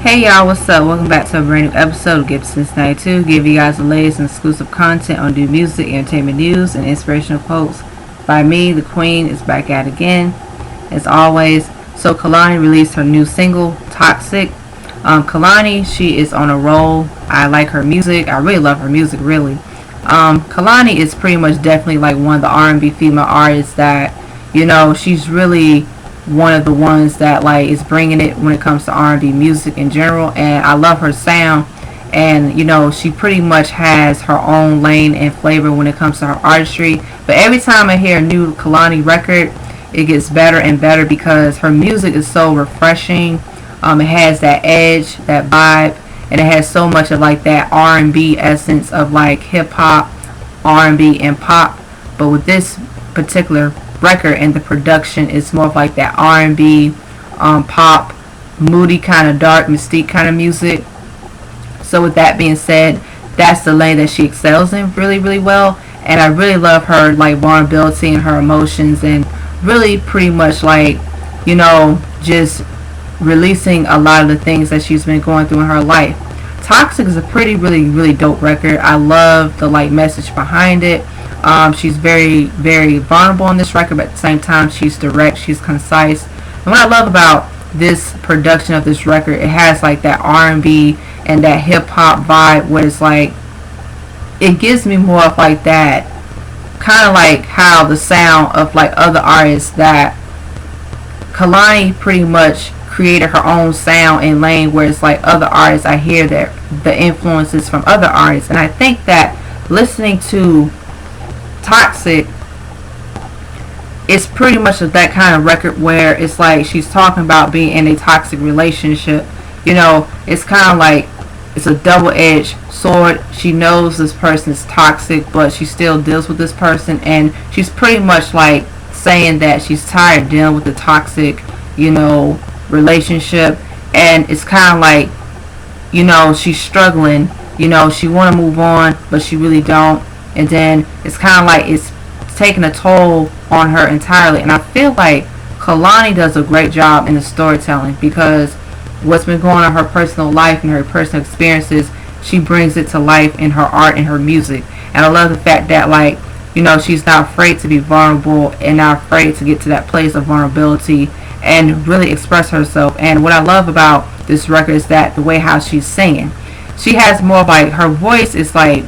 Hey y'all, what's up? Welcome back to a brand new episode of Gibson's 92. Give you guys the latest and exclusive content on new music, entertainment news, and inspirational quotes by me. The Queen is back at it again, as always. So Kehlani released her new single, Toxic. Kehlani, she is on a roll. I like her music. I really love her music, really. Kehlani is pretty much definitely like one of the R&B female artists that, she's really one of the ones that like is bringing it when it comes to R&B music in general, and I love her sound. And she pretty much has her own lane and flavor when it comes to her artistry. But every time I hear a new Kehlani record, it gets better and better because her music is so refreshing. It has that edge, that vibe, and it has so much of like that R&B essence of like hip hop, R&B, and pop. But with this particular record and the production, is more of like that R&B, pop, moody kind of dark, mystique kind of music. So with that being said, that's the lane that she excels in really, really well. And I really love her like vulnerability and her emotions, and really pretty much like, just releasing a lot of the things that she's been going through in her life. Toxic is a pretty, really, really dope record. I love the like message behind it. She's very, very vulnerable on this record, but at the same time, she's direct, she's concise. And what I love about this production of this record, it has like that R&B and that hip hop vibe, where it's like, it gives me more of like that, kind of like how the sound of like other artists that Kehlani pretty much created her own sound and lane, where it's like other artists, I hear that the influences from other artists. And I think that listening to Toxic is pretty much that kind of record where it's like she's talking about being in a toxic relationship. It's kind of like it's a double-edged sword. She knows this person is toxic, but she still deals with this person, and she's pretty much like saying that she's tired of dealing with the toxic, relationship. And it's kind of like, she's struggling. She want to move on, but she really don't. And then it's kind of like it's taking a toll on her entirely. And I feel like Kehlani does a great job in the storytelling, because what's been going on in her personal life and her personal experiences, she brings it to life in her art and her music. And I love the fact that like, she's not afraid to be vulnerable and not afraid to get to that place of vulnerability and really express herself. And what I love about this record is that the way how she's singing. She has more like, her voice is like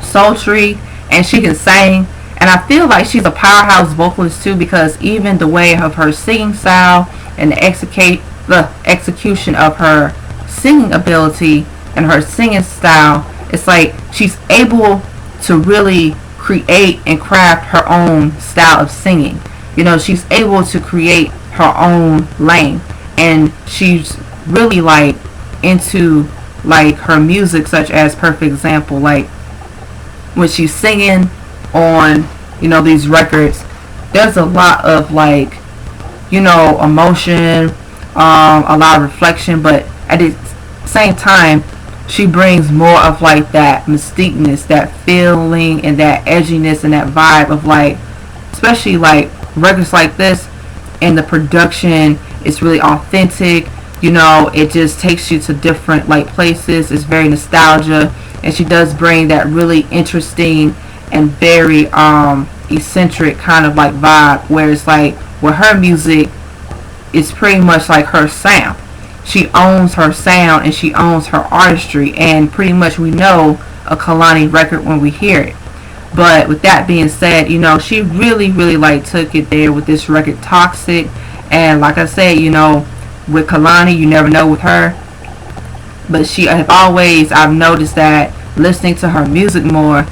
sultry, and she can sing. And I feel like she's a powerhouse vocalist too, because even the way of her singing style and the execution of her singing ability and her singing style, it's like she's able to really create and craft her own style of singing. She's able to create her own lane, and she's really like into like her music, such as perfect example, like when she's singing on these records, there's a lot of like emotion, a lot of reflection, but at the same time she brings more of like that mystiqueness, that feeling, and that edginess and that vibe of like, especially like records like this, and the production is really authentic. It just takes you to different like places. It's very nostalgia, and she does bring that really interesting and very eccentric kind of like vibe, where it's like with her music, it's pretty much like her sound. She owns her sound and she owns her artistry, and pretty much we know a Kehlani record when we hear it. But with that being said, she really, really like took it there with this record, Toxic. And like I said, with Kehlani, you never know with her, but I've noticed that listening to her music more,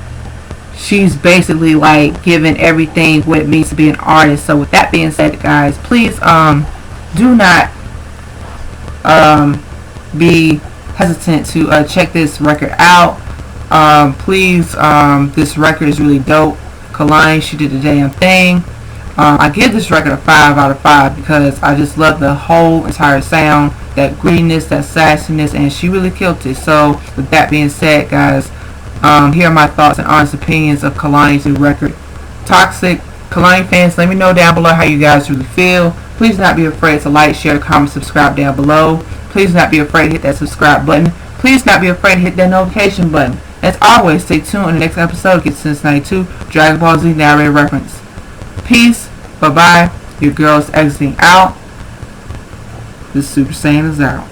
she's basically like giving everything what it means to be an artist. So with that being said, guys, please do not be hesitant to check this record out. Please, this record is really dope. Kehlani, she did the damn thing. I give this record a 5 out of 5 because I just love the whole entire sound, that grittiness, that sassiness, and she really killed it. So with that being said, guys, here are my thoughts and honest opinions of Kehlani's new record, Toxic. Kehlani fans, let me know down below how you guys really feel. Please do not be afraid to like, share, comment, subscribe down below. Please do not be afraid to hit that subscribe button. Please do not be afraid to hit that notification button. As always, stay tuned on the next episode of Get Sense 92 Dragon Ball Z narrated reference. Peace. Bye-bye. Your girl's exiting out. This Super Saiyan is out.